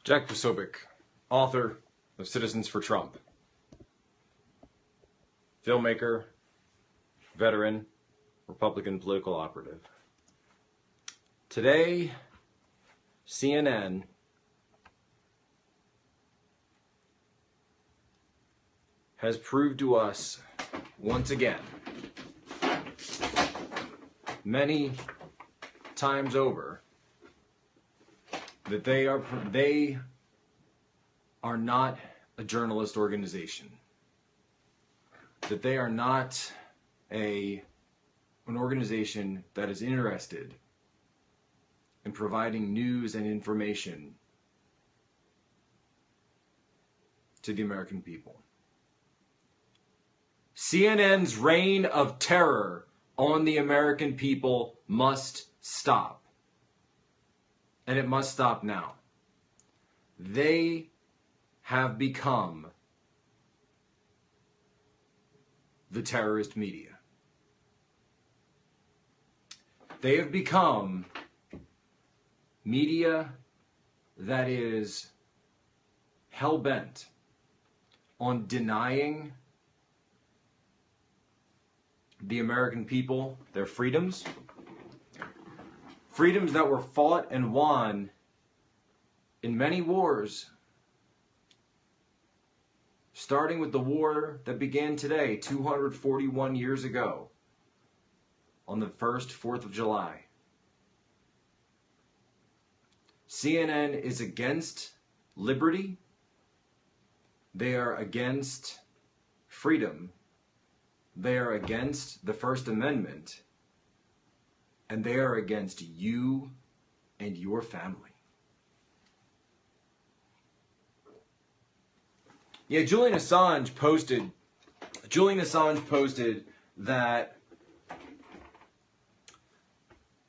Jack POSOBIEC, author of Citizens for Trump, filmmaker, veteran, Republican political operative. Today, CNN has proved to us once again, many times over, that they are not a journalist organization. That they are not an organization that is interested in providing news and information to the American people. CNN's reign of terror on the American people must stop. And it must stop now. They have become the terrorist media. They have become media that is hell-bent on denying the American people their freedoms. Freedoms that were fought and won in many wars, starting with the war that began today, 241 years ago, on the 4th of July. CNN is against liberty. They are against freedom. They are against the First Amendment. And they are against you and your family. Yeah, Julian Assange posted that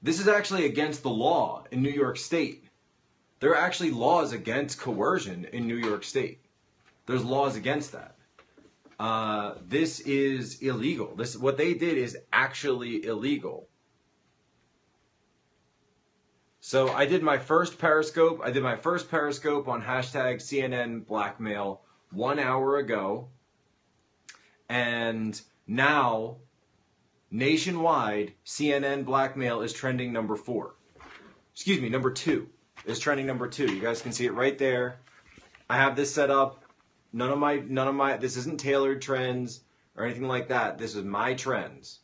this is actually against the law in New York State. There are actually laws against coercion in New York State. There's laws against that. This is illegal. What they did is actually illegal. So I did my first Periscope. I did my first Periscope on hashtag CNN Blackmail 1 hour ago. And now, nationwide, CNN Blackmail is trending number 4. Excuse me, number 2. Is trending number 2. You guys can see it right there. I have this set up. None of my, this isn't tailored trends or anything like that. This is my trends.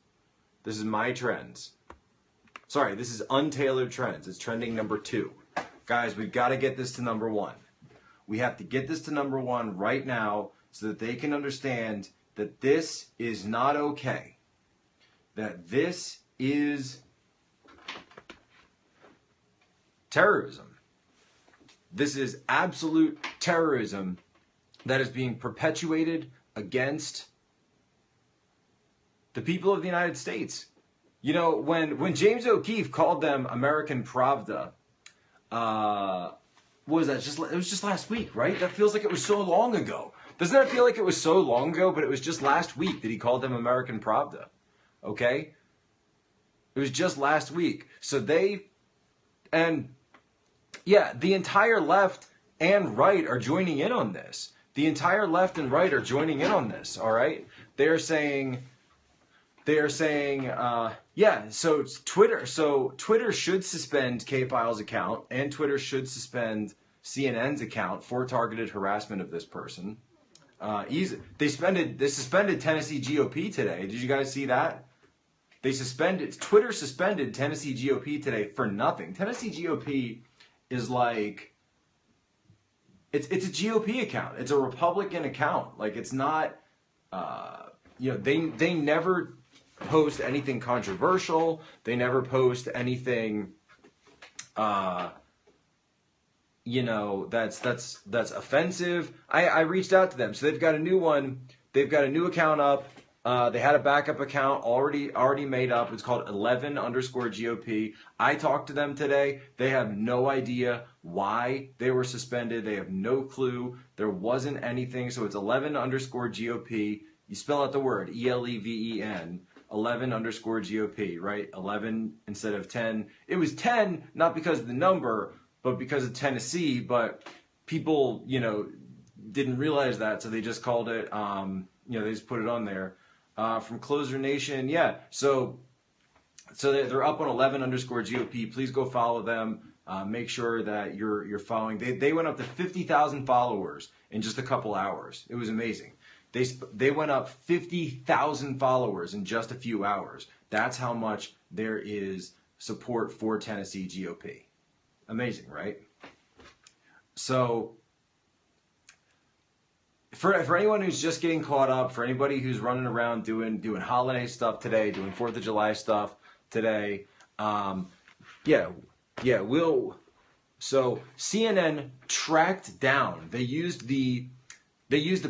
This is my trends. Sorry, this is untailored trends. It's trending number 2. Guys, we've got to get this to number 1. We have to get this to number 1 right now so that they can understand that this is not okay. That this is terrorism. This is absolute terrorism that is being perpetuated against the people of the United States. You know, when James O'Keefe called them American Pravda, what was that? It was just last week, right? That feels like it was so long ago. Doesn't that feel like it was so long ago? But it was just last week that he called them American Pravda. Okay? It was just last week. So the entire left and right are joining in on this. The entire left and right are joining in on this, all right? They're saying, so it's Twitter. So Twitter should suspend K-File's account, and Twitter should suspend CNN's account for targeted harassment of this person. They suspended Tennessee GOP today. Did you guys see that? Twitter suspended Tennessee GOP today for nothing. Tennessee GOP is like, it's a GOP account. It's a Republican account. Like, it's not, they never post anything controversial. They never post anything, that's offensive. I reached out to them. So they've got a new one. They've got a new account up. They had a backup account already made up. It's called 11_GOP. I talked to them today. They have no idea why they were suspended. They have no clue. There wasn't anything. So it's 11_GOP. You spell out the word ELEVEN. 11_GOP, right? 11 instead of 10. It was 10, not because of the number, but because of Tennessee. But people, didn't realize that, so they just called it, they just put it on there. From Closer Nation, yeah. So they're up on 11_GOP. Please go follow them. Make sure that you're following. They went up to 50,000 followers in just a couple hours. It was amazing. They went up 50,000 followers in just a few hours. That's how much there is support for Tennessee GOP. Amazing, right? So for anyone who's just getting caught up, for anybody who's running around doing holiday stuff today, doing 4th of July stuff today, so CNN tracked down. They used the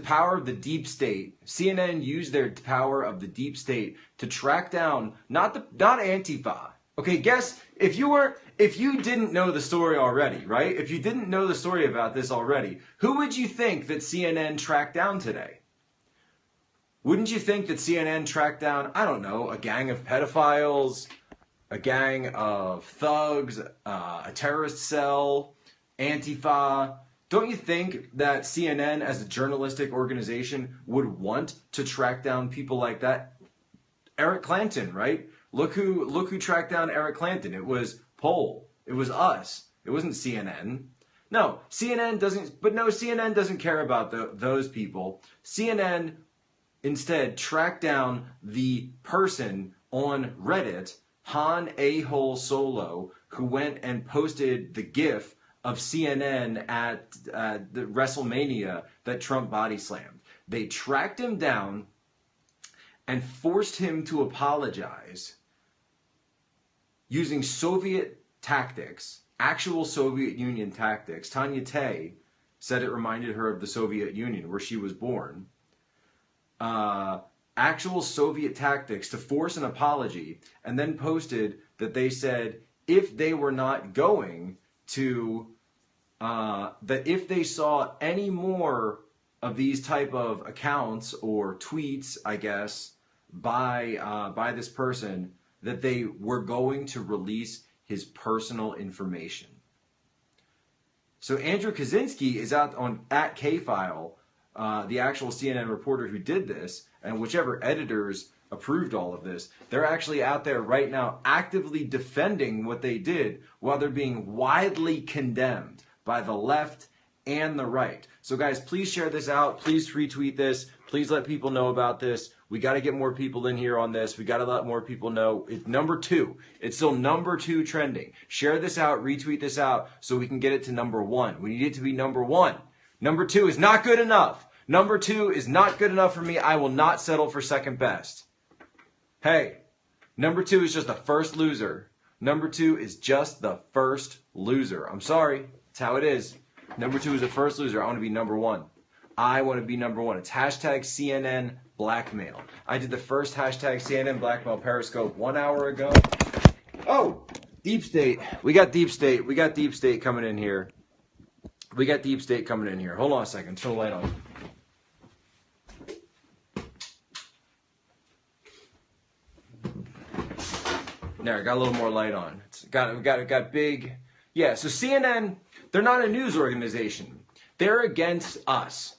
power of the deep state. CNN used their power of the deep state to track down not Antifa. Okay, guess if you didn't know the story already, right? If you didn't know the story about this already, who would you think that CNN tracked down today? Wouldn't you think that CNN tracked down, I don't know, a gang of pedophiles, a gang of thugs, a terrorist cell, Antifa? Don't you think that CNN as a journalistic organization would want to track down people like that? Eric Clanton, right? Look who tracked down Eric Clanton. It was Poll. It was us. It wasn't CNN. No, CNN doesn't care about those people. CNN instead tracked down the person on Reddit, Han A-hole Solo, who went and posted the GIF of CNN at the WrestleMania that Trump body slammed. They tracked him down and forced him to apologize using Soviet tactics, actual Soviet Union tactics. Tanya Tay said it reminded her of the Soviet Union, where she was born. Actual Soviet tactics to force an apology, and then posted that they said if they were not going to, that if they saw any more of these type of accounts or tweets, I guess, by this person, that they were going to release his personal information. So Andrew Kaczynski is out at K-File, the actual CNN reporter who did this, and whichever editors approved all of this, they're actually out there right now actively defending what they did while they're being widely condemned by the left and the right. So guys, please share this out. Please retweet this. Please let people know about this. We got to get more people in here on this. We got to let more people know. It's number 2. It's still number 2 trending. Share this out, retweet this out, so we can get it to number 1. We need it to be number 1. Number 2 is not good enough. Number 2 is not good enough for me. I will not settle for second best. Hey, number 2 is just the first loser. Number 2 is just the first loser. I'm sorry. It's how it is. Number 2 is the first loser. I want to be number 1. I want to be number 1. It's hashtag CNN Blackmail. I did the first hashtag CNN Blackmail Periscope 1 hour ago. Oh, Deep State. We got Deep State. We got Deep State coming in here. We got Deep State coming in here. Hold on a second. Turn the light on. There, got a little more light on. It's got big. Yeah, so CNN, they're not a news organization. They're against us.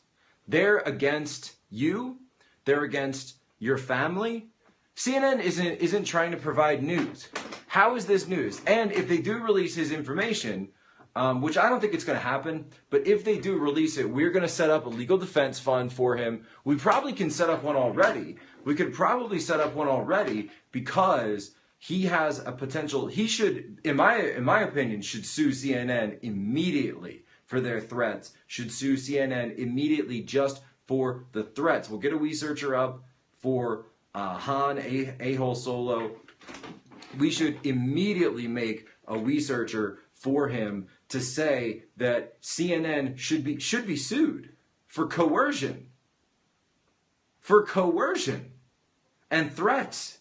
They're against you. They're against your family. CNN isn't trying to provide news. How is this news? And if they do release his information, which I don't think it's going to happen, but if they do release it, we're going to set up a legal defense fund for him. We probably can set up one already. We could probably set up one already because he has a potential. He should, in my opinion, should sue CNN immediately for their threats. Should sue CNN immediately just for the threats. We'll get a researcher up for Han A-hole Solo. We should immediately make a researcher for him to say that CNN should be sued for coercion. For coercion and threats.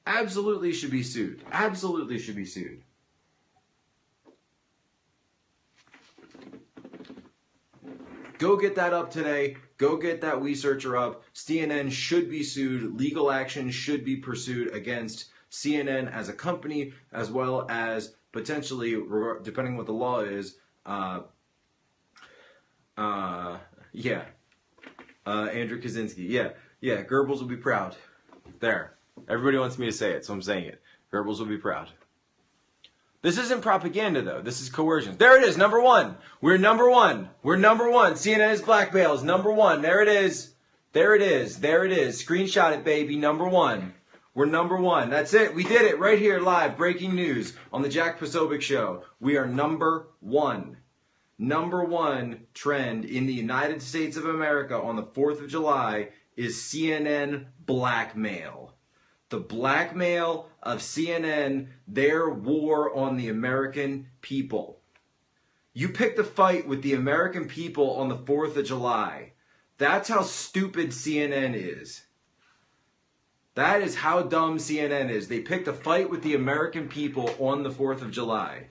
Absolutely should be sued. Absolutely should be sued. Go get that up today. Go get that researcher up. CNN should be sued. Legal action should be pursued against CNN as a company, as well as potentially, depending what the law is, Yeah. Andrew Kaczynski. Yeah. Yeah. Goebbels will be proud. There. Everybody wants me to say it, so I'm saying it. Goebbels will be proud. This isn't propaganda, though. This is coercion. There it is, number one. We're number one. We're number one. CNN is blackmails. Number one. There it is. There it is. There it is. Screenshot it, baby. Number one. We're number one. That's it. We did it right here live. Breaking news on the Jack POSOBIEC show. We are number one. Number one trend in the United States of America on the 4th of July is CNN blackmail. The blackmail of CNN, their war on the American people. You picked a fight with the American people on the 4th of July. That's how stupid CNN is. That is how dumb CNN is. They picked a fight with the American people on the 4th of July.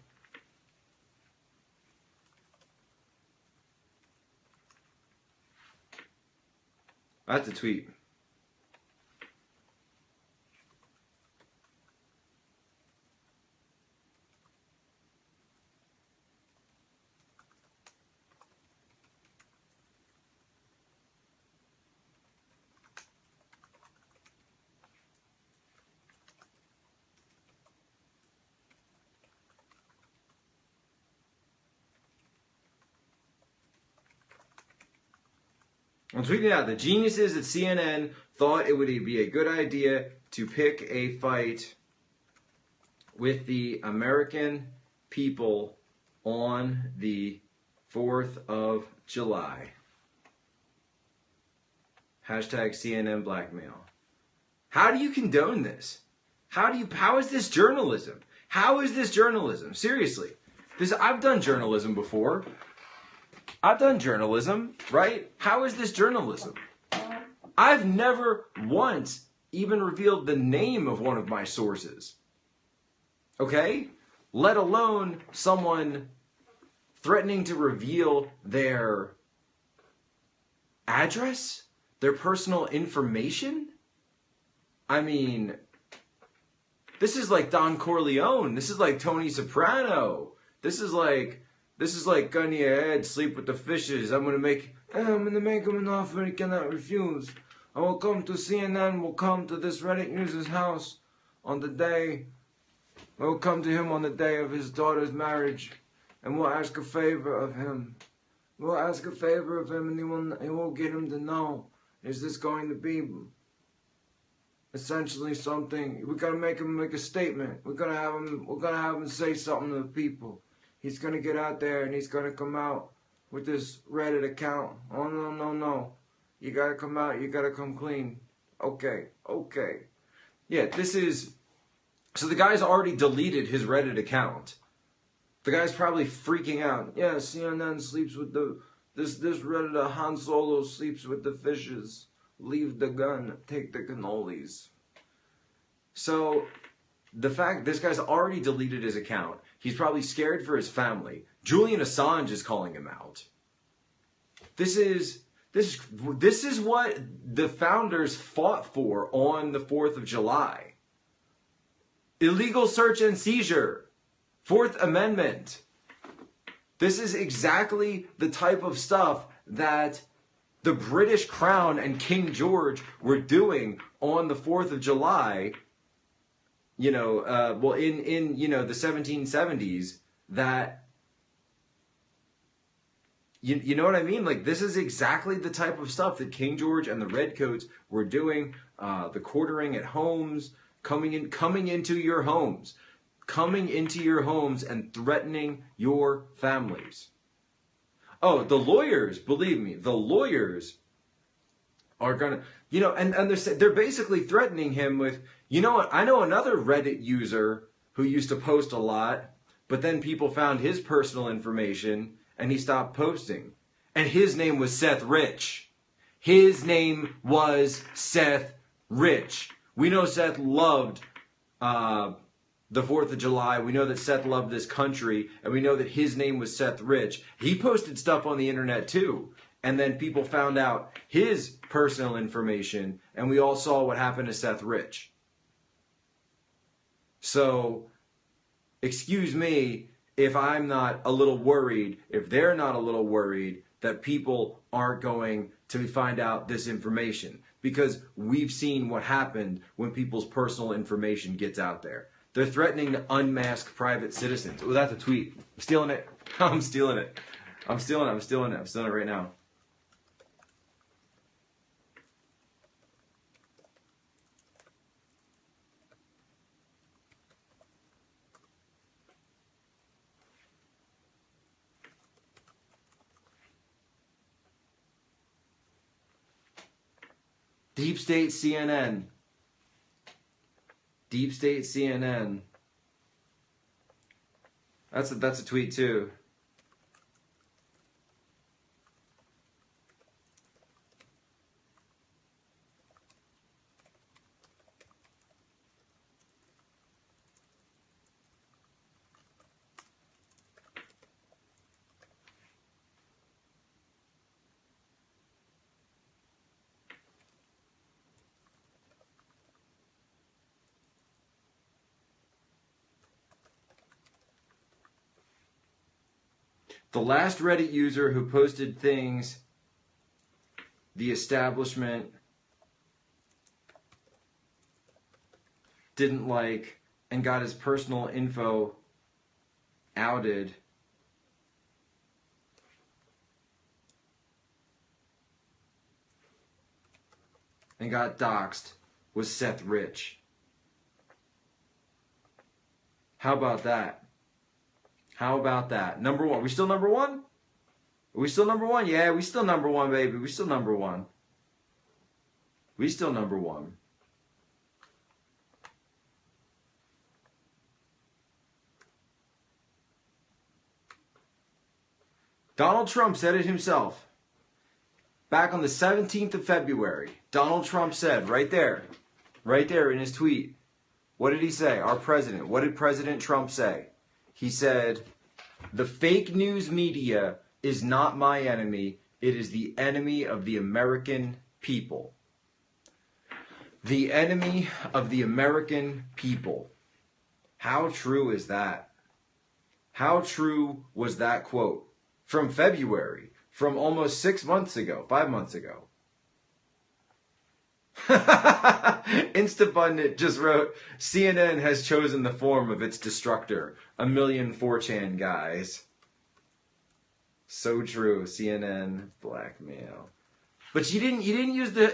That's a tweet. I'm tweeting out, the geniuses at CNN thought it would be a good idea to pick a fight with the American people on the 4th of July. Hashtag CNN blackmail. How do you condone this? How is this journalism? How is this journalism? Seriously. I've done journalism before. I've done journalism, right? How is this journalism? I've never once even revealed the name of one of my sources. Okay? Let alone someone threatening to reveal their address, their personal information. I mean, this is like Don Corleone. This is like Tony Soprano. This is like gun to your head, sleep with the fishes. I'm gonna make him an offer he cannot refuse. I will come to CNN, will come to this Reddit user's house on the day. I will come to him on the day of his daughter's marriage, and we'll ask a favor of him. We'll ask a favor of him, and he will get him to know, is this going to be essentially something? We're gonna make him make a statement. We're gonna have him say something to the people. He's going to get out there and he's going to come out with this Reddit account. Oh, no. You got to come out. You got to come clean. Okay. Yeah, so the guy's already deleted his Reddit account. The guy's probably freaking out. Yeah, CNN sleeps with this Reddit, Han Solo sleeps with the fishes. Leave the gun, take the cannolis. So, the fact this guy's already deleted his account. He's probably scared for his family. Julian Assange is calling him out. This is what the founders fought for on the 4th of July. Illegal search and seizure. 4th Amendment. This is exactly the type of stuff that the British Crown and King George were doing on the 4th of July. In the 1770s, that, you know what I mean? Like, this is exactly the type of stuff that King George and the Redcoats were doing, the quartering at homes, coming into your homes and threatening your families. Oh, the lawyers, believe me, the lawyers are gonna, and they're basically threatening him with, you know what, I know another Reddit user who used to post a lot, but then people found his personal information and he stopped posting. And his name was Seth Rich. His name was Seth Rich. We know Seth loved the 4th of July. We know that Seth loved this country, and we know that his name was Seth Rich. He posted stuff on the internet too. And then people found out his personal information, and we all saw what happened to Seth Rich. So, excuse me if I'm not a little worried, if they're not a little worried, that people aren't going to find out this information, because we've seen what happened when people's personal information gets out there. They're threatening to unmask private citizens. Oh, that's a tweet. I'm stealing it. I'm stealing it. I'm stealing it. I'm stealing it. I'm stealing it right now. Deep State CNN. Deep State CNN. That's a tweet too. The last Reddit user who posted things the establishment didn't like and got his personal info outed and got doxxed was Seth Rich. How about that? How about that? Number one. We still number one? Are we still number one? Yeah, we still number one, baby. We still number one. We still number one. Donald Trump said it himself. Back on the 17th of February, Donald Trump said right there in his tweet, what did he say? Our president. What did President Trump say? He said, the fake news media is not my enemy. It is the enemy of the American people. The enemy of the American people. How true is that? How true was that quote? From February, from almost 6 months ago, 5 months ago. Instabundant just wrote, CNN has chosen the form of its destructor. A million 4chan guys. So true. CNN blackmail. But you didn't use the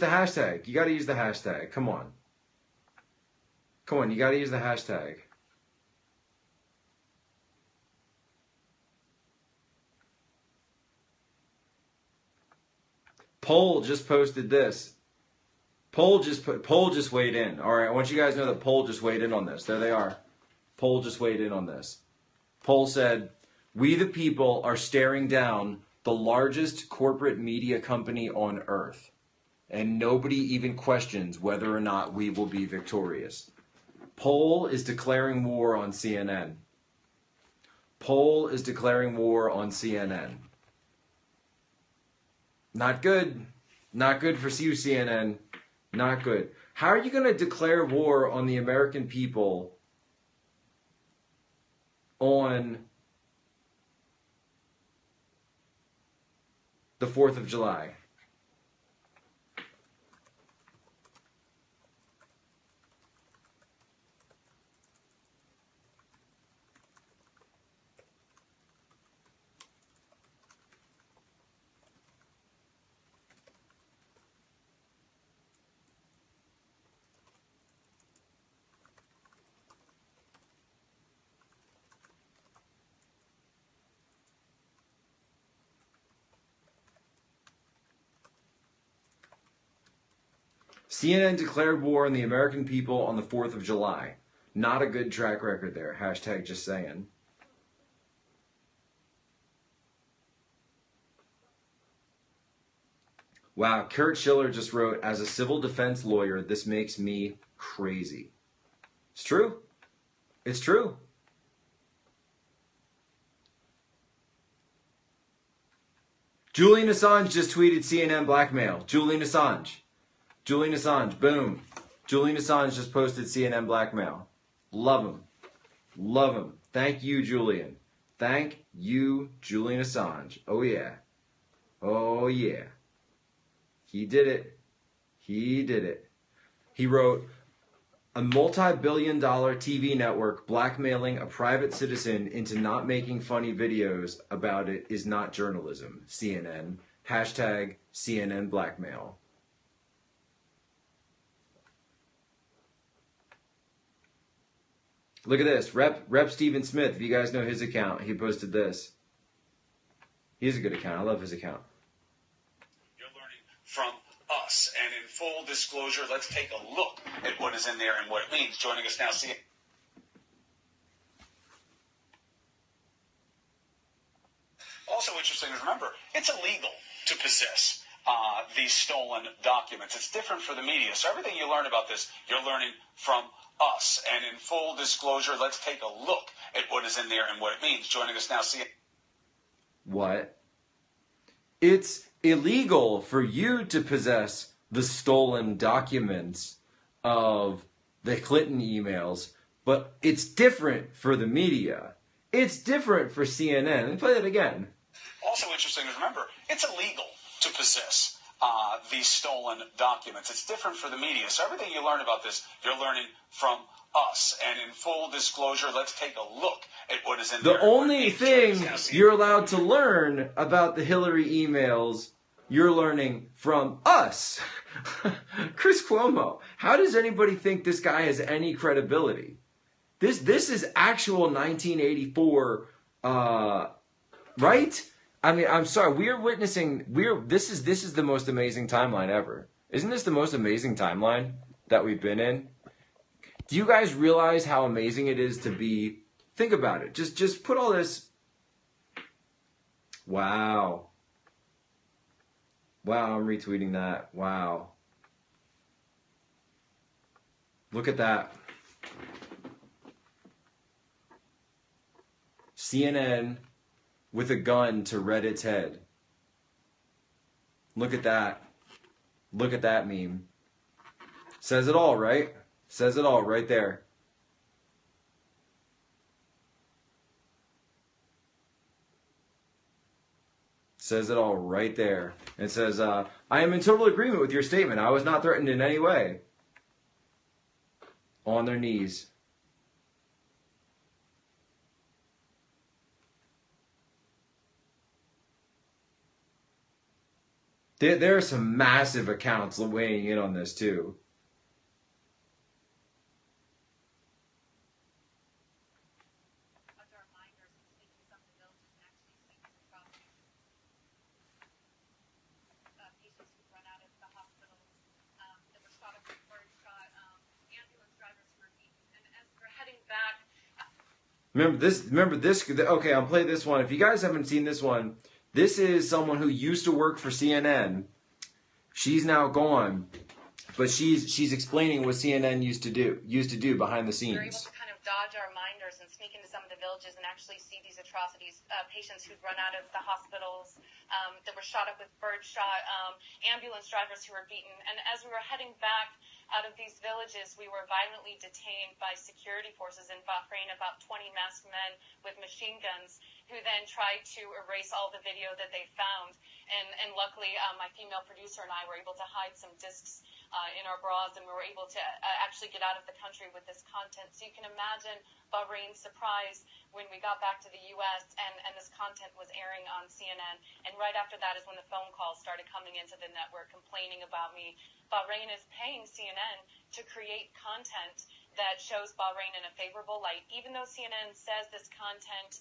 hashtag. You gotta use the hashtag. Come on. Come on, you gotta use the hashtag. Poll just posted this. Poll just weighed in. All right, I want you guys to know that Poll just weighed in on this. There they are. Poll just weighed in on this. Poll said, "We the people are staring down the largest corporate media company on earth, and nobody even questions whether or not we will be victorious." Poll is declaring war on CNN. Poll is declaring war on CNN. Not good. Not good for you, CNN. Not good. How are you going to declare war on the American people on the 4th of July? CNN declared war on the American people on the 4th of July. Not a good track record there. Hashtag just saying. Wow, Kurt Schiller just wrote, as a civil defense lawyer, this makes me crazy. It's true. It's true. Julian Assange just tweeted CNN blackmail. Julian Assange. Julian Assange, boom. Julian Assange just posted CNN blackmail. Love him. Love him. Thank you, Julian. Thank you, Julian Assange. Oh, yeah. Oh, yeah. He did it. He did it. He wrote, a multi-billion-dollar TV network blackmailing a private citizen into not making funny videos about it is not journalism. CNN. Hashtag CNN blackmail. Look at this. Rep Stephen Smith, if you guys know his account, he posted this. He has a good account. I love his account. You're learning from us. And in full disclosure, let's take a look at what is in there and what it means. Joining us now, see. Also interesting is, remember, it's illegal to possess these stolen documents. It's different for the media. So everything you learn about this, you're learning from us. And in full disclosure, let's take a look at what is in there and what it means. Joining us now, see. What? It's illegal for you to possess the stolen documents of the Clinton emails, but it's different for the media. It's different for CNN. Let me play that again. Also interesting is, remember, it's illegal to possess these stolen documents. It's different for the media. So everything you learn about this, you're learning from us. And in full disclosure, let's take a look at what is in there. The only thing you're allowed to learn about the Hillary emails, you're learning from us. Chris Cuomo, how does anybody think this guy has any credibility? This is actual 1984, right? I mean, I'm sorry. This is the most amazing timeline ever. Isn't this the most amazing timeline that we've been in? Do you guys realize how amazing it is to be? Think about it. Just put all this. Wow. Wow, I'm retweeting that. Wow. Look at that. CNN with a gun to Reddit's head. Look at that. Look at that meme. Says it all, right? Says it all right there. Says it all right there. It says, I am in total agreement with your statement. I was not threatened in any way. On their knees. There are some massive accounts weighing in on this too. Remember this. Okay, I'll play this one. If you guys haven't seen this one, this is someone who used to work for CNN. She's now gone, but she's explaining what CNN used to do behind the scenes. We're able to kind of dodge our minders and sneak into some of the villages and actually see these atrocities. Patients who'd run out of the hospitals, that were shot up with birdshot, ambulance drivers who were beaten. And as we were heading back out of these villages, we were violently detained by security forces in Bahrain, about 20 masked men with machine guns, who then tried to erase all the video that they found. And luckily, my female producer and I were able to hide some discs in our bras, and we were able to actually get out of the country with this content. So you can imagine Bahrain's surprise when we got back to the U.S. and this content was airing on CNN. And right after that is when the phone calls started coming into the network complaining about me. Bahrain is paying CNN to create content that shows Bahrain in a favorable light, even though CNN says this content,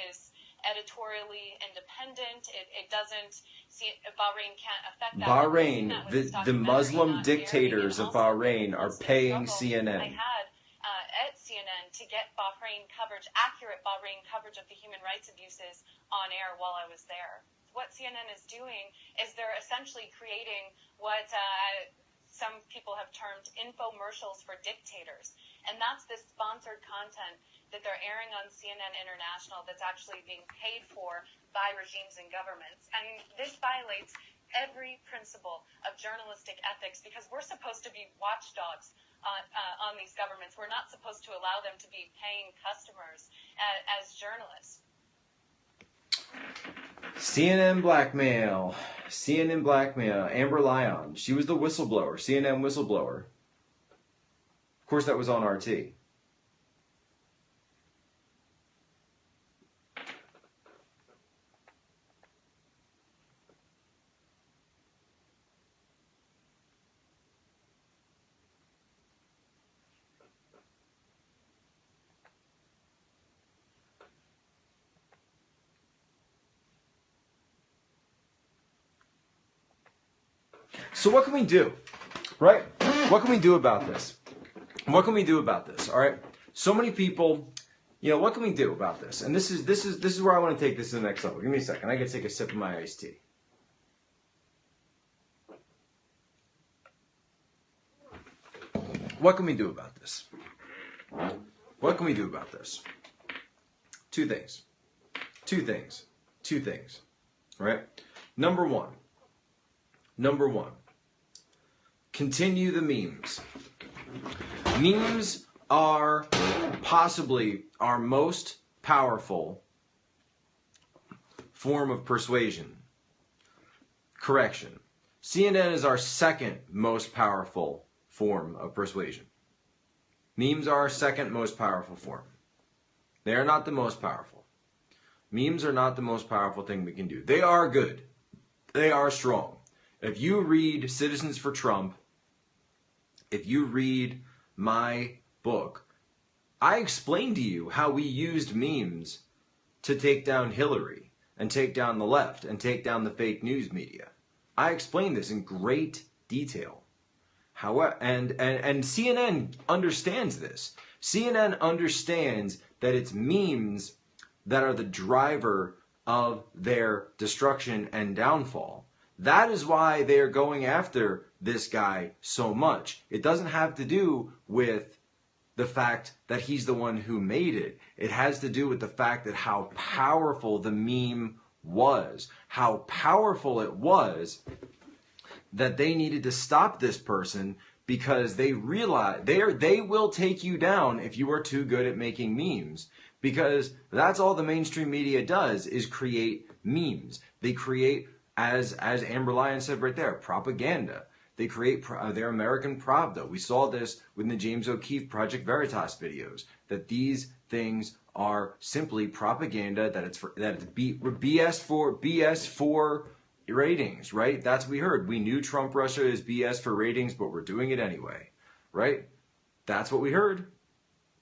is editorially independent. It doesn't see Bahrain can't affect that. Bahrain, the Muslim dictators of Bahrain are paying CNN. I had at CNN to get Bahrain coverage, accurate Bahrain coverage of the human rights abuses on air while I was there. What CNN is doing is they're essentially creating what some people have termed infomercials for dictators. And that's this sponsored content that they're airing on CNN International that's actually being paid for by regimes and governments. And this violates every principle of journalistic ethics because we're supposed to be watchdogs on these governments. We're not supposed to allow them to be paying customers as journalists. CNN blackmail. CNN blackmail. Amber Lyon. She was the whistleblower. CNN whistleblower. Of course, that was on RT. So what can we do, right? What can we do about this? What can we do about this? All right. So many people, what can we do about this? And this is where I want to take this to the next level. Give me a second. I gotta take a sip of my iced tea. What can we do about this? What can we do about this? Two things. Right? Number one. Continue the memes. Memes are possibly our most powerful form of persuasion. Correction. CNN is our second most powerful form of persuasion. Memes are our second most powerful form. They are not the most powerful. Memes are not the most powerful thing we can do. They are good. They are strong. If you read Citizens for Trump, if you read my book, I explained to you how we used memes to take down Hillary and take down the left and take down the fake news media. I explained this in great detail. However, and CNN understands this. CNN understands that it's memes that are the driver of their destruction and downfall. That is why they are going after this guy so much. It doesn't have to do with the fact that he's the one who made it. It has to do with the fact that how powerful the meme was. How powerful it was that they needed to stop this person because they realize they will take you down if you are too good at making memes. Because that's all the mainstream media does is create memes. They create, as Amber Lyon said right there, propaganda. They create their American Pravda. We saw this with the James O'Keefe Project Veritas videos, that these things are simply propaganda, that it's BS for ratings, right? That's what we heard. We knew Trump Russia is BS for ratings, but we're doing it anyway, right? That's what we heard.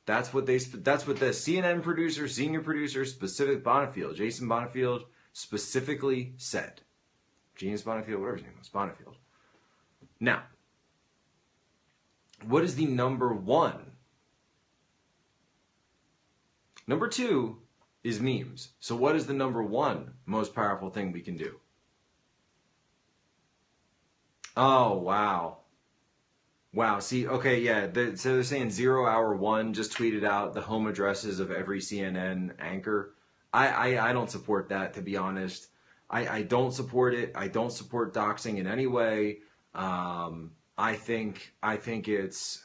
That's what the CNN producer, senior producer, Jason Bonifield specifically said. James Bonifield, whatever his name was, Bonifield. Now, what is the number one? Number two is memes. So what is the number one most powerful thing we can do? Oh, wow. Wow, see, okay, yeah, so they're saying 0 Hour 1 just tweeted out the home addresses of every CNN anchor. I don't support that, to be honest. I don't support it. I don't support doxing in any way. I think it's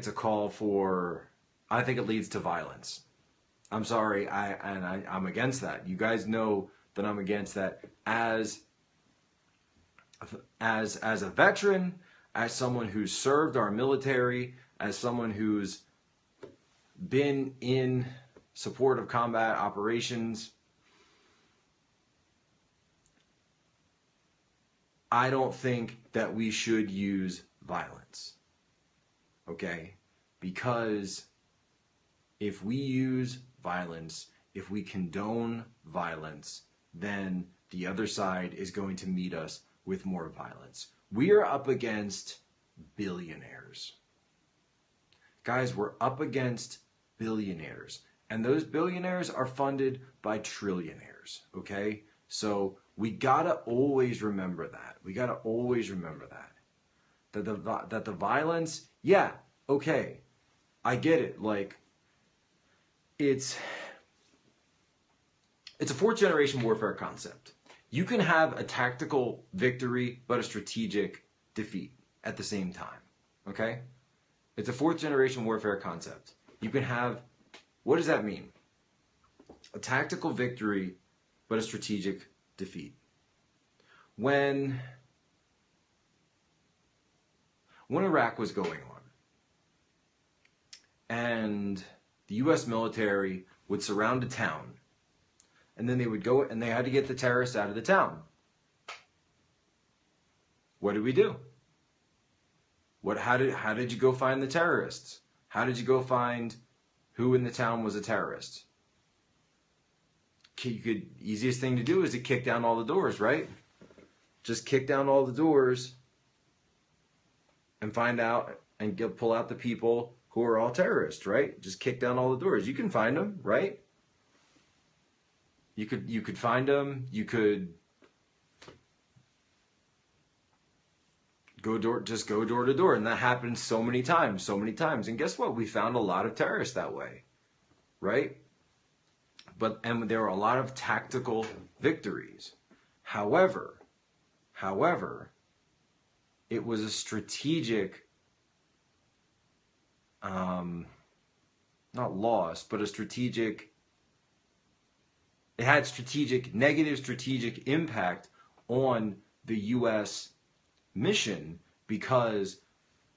a call for, I think it leads to violence. I'm sorry, I'm against that. You guys know that I'm against that as a veteran, as someone who's served our military, as someone who's been in support of combat operations. I don't think that we should use violence, okay? Because if we use violence, if we condone violence, then the other side is going to meet us with more violence. We are up against billionaires. Guys, we're up against billionaires. And those billionaires are funded by trillionaires, okay? So we gotta always remember that. We gotta always remember that. That the violence, yeah, okay, I get it. Like, it's a fourth generation warfare concept. You can have a tactical victory, but a strategic defeat at the same time, okay? It's a fourth-generation warfare concept. You can have, what does that mean? A tactical victory, but a strategic defeat. When Iraq was going on, and the U.S. military would surround a town, and then they would go, and they had to get the terrorists out of the town. What did we do? How did you go find the terrorists? How did you go find who in the town was a terrorist? Easiest thing to do is to kick down all the doors, right? Just kick down all the doors and find out and pull out the people who are all terrorists, right? Just kick down all the doors. You can find them, right? You could find them. You could go door to door, and that happened so many times. And guess what? We found a lot of terrorists that way, right? And there were a lot of tactical victories. However, it was a strategic, not loss, but it had negative strategic impact on the U.S. mission because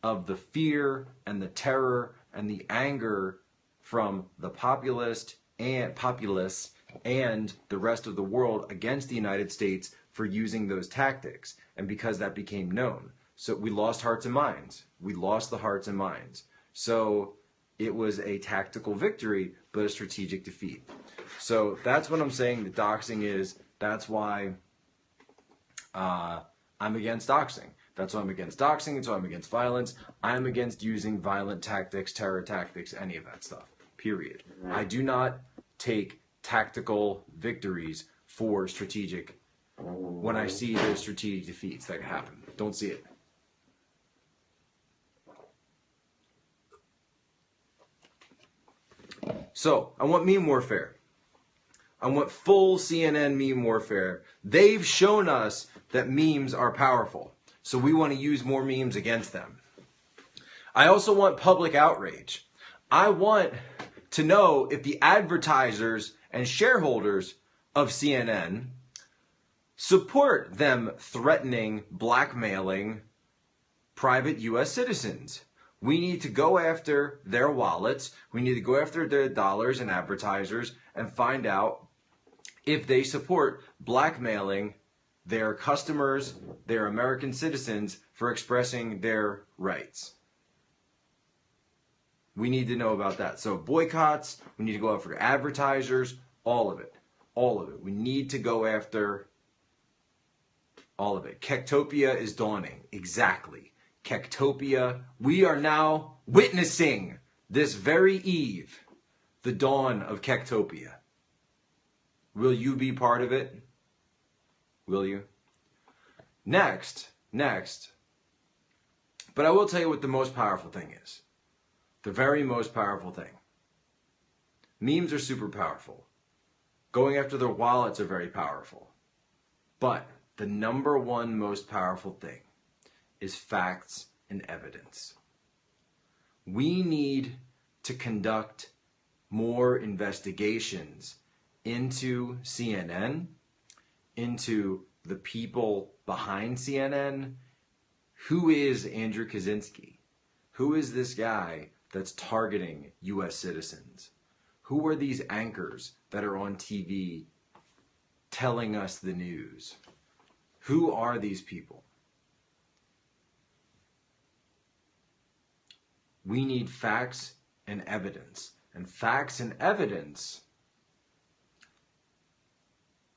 of the fear and the terror and the anger from the populace and the rest of the world against the United States for using those tactics, and because that became known. So we lost hearts and minds. We lost the hearts and minds. So it was a tactical victory, but a strategic defeat. So that's what I'm saying that doxing is. That's why I'm against doxing. That's why I'm against doxing. That's why I'm against violence. I'm against using violent tactics, terror tactics, any of that stuff. Period. I do not take tactical victories for strategic when I see those strategic defeats that happen. Don't see it. So, I want meme warfare. I want full CNN meme warfare. They've shown us that memes are powerful, so we want to use more memes against them. I also want public outrage. I want to know if the advertisers and shareholders of CNN support them threatening, blackmailing private U.S. citizens. We need to go after their wallets. We need to go after their dollars and advertisers and find out if they support blackmailing their customers, their American citizens, for expressing their rights. We need to know about that. So boycotts, we need to go after advertisers, all of it. All of it. We need to go after all of it. Kektopia is dawning. Exactly. Kektopia. We are now witnessing this very eve, the dawn of Kektopia. Will you be part of it? Will you? Next. But I will tell you what the most powerful thing is. The very most powerful thing. Memes are super powerful. Going after their wallets are very powerful. But the number one most powerful thing is facts and evidence. We need to conduct more investigations into CNN, into the people behind CNN. Who is Andrew Kaczynski? Who is this guy that's targeting U.S. citizens? Who are these anchors that are on TV telling us the news? Who are these people? We need facts and evidence. And facts and evidence,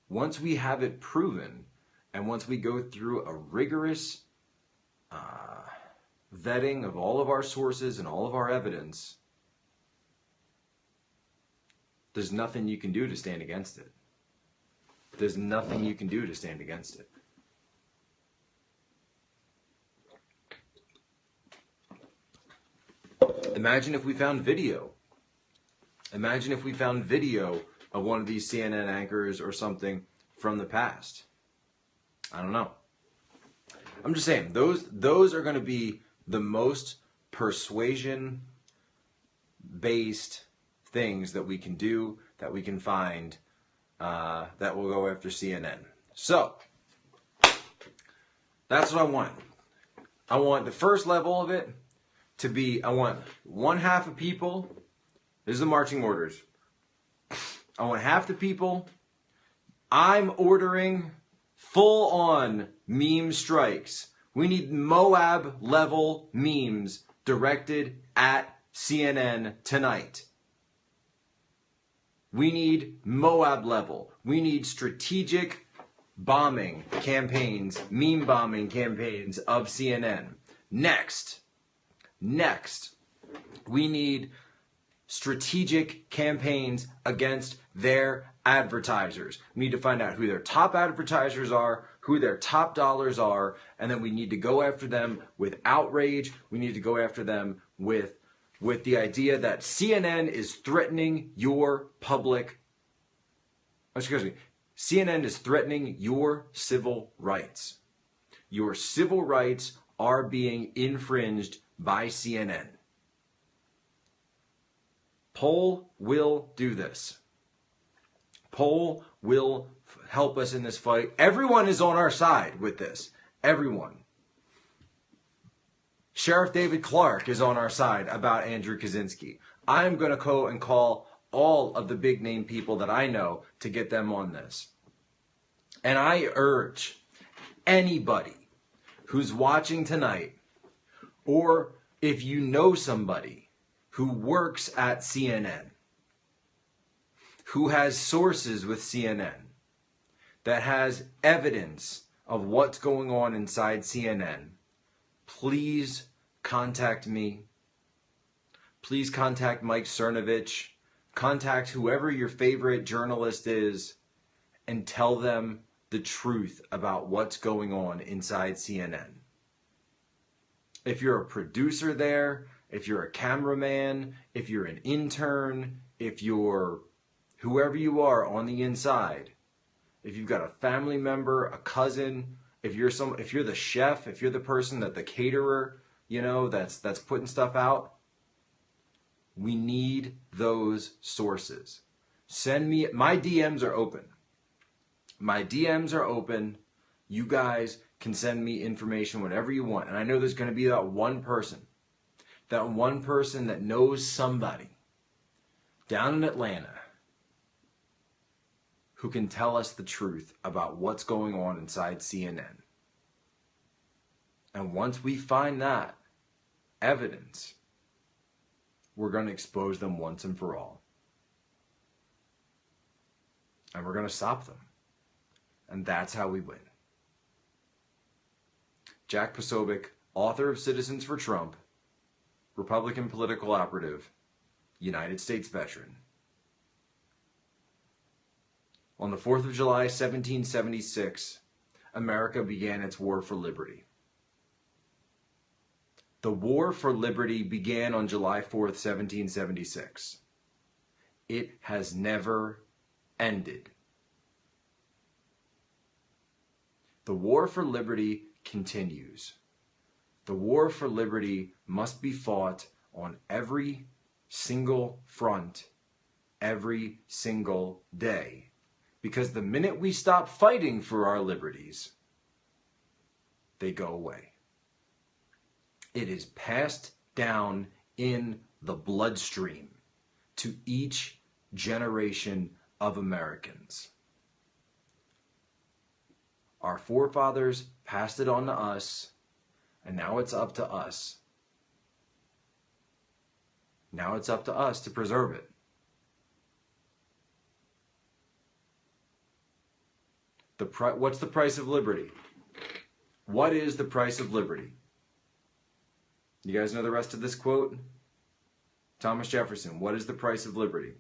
once we have it proven, and once we go through a rigorous vetting of all of our sources and all of our evidence, there's nothing you can do to stand against it. There's nothing you can do to stand against it. Imagine if we found video. Imagine if we found video of one of these CNN anchors or something from the past. I don't know. I'm just saying, those are going to be the most persuasion-based things that we can do, that we can find, that will go after CNN. So, that's what I want. I want the first level of it to be, I want one half of people, this is the marching orders. I want half the people, I'm ordering full-on meme strikes. We need Moab-level memes directed at CNN tonight. We need Moab level. We need strategic bombing campaigns, meme bombing campaigns of CNN. Next, we need strategic campaigns against their advertisers. We need to find out who their top advertisers are, who their top dollars are, and then we need to go after them with outrage. We need to go after them with the idea that CNN is threatening your public, CNN is threatening your civil rights. Your civil rights are being infringed by CNN. Poll will do this. Poll will help us in this fight. Everyone is on our side with this. Everyone. Sheriff David Clark is on our side about Andrew Kaczynski. I'm going to go and call all of the big name people that I know to get them on this. And I urge anybody who's watching tonight, or if you know somebody who works at CNN, who has sources with CNN, that has evidence of what's going on inside CNN, please contact me. Please contact Mike Cernovich. Contact whoever your favorite journalist is and tell them the truth about what's going on inside CNN. If you're a producer there, if you're a cameraman, if you're an intern, if you're whoever you are on the inside, if you've got a family member, a cousin, if you're the chef, if you're the person that the caterer, that's putting stuff out, we need those sources. Send me, my DMs are open. My DMs are open. You guys can send me information whenever you want. And I know there's going to be that one person that knows somebody down in Atlanta who can tell us the truth about what's going on inside CNN. And once we find that evidence, we're going to expose them once and for all. And we're going to stop them. And that's how we win. Jack POSOBIEC, author of Citizens for Trump, Republican political operative, United States veteran. On the 4th of July, 1776, America began its war for liberty. The war for liberty began on July 4th, 1776. It has never ended. The war for liberty continues. The war for liberty must be fought on every single front, every single day. Because the minute we stop fighting for our liberties, they go away. It is passed down in the bloodstream to each generation of Americans. Our forefathers passed it on to us, and now it's up to us. Now it's up to us to preserve it. What's the price of liberty? What is the price of liberty? You guys know the rest of this quote? Thomas Jefferson, what is the price of liberty?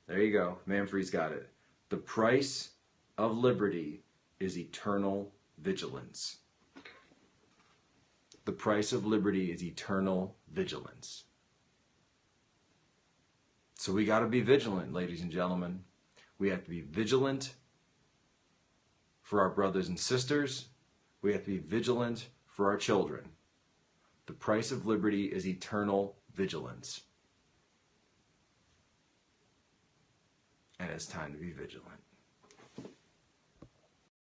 There you go. Manfred's got it. The price of liberty is eternal vigilance. The price of liberty is eternal vigilance. So we got to be vigilant, ladies and gentlemen. We have to be vigilant for our brothers and sisters. We have to be vigilant for our children. The price of liberty is eternal vigilance. And it's time to be vigilant.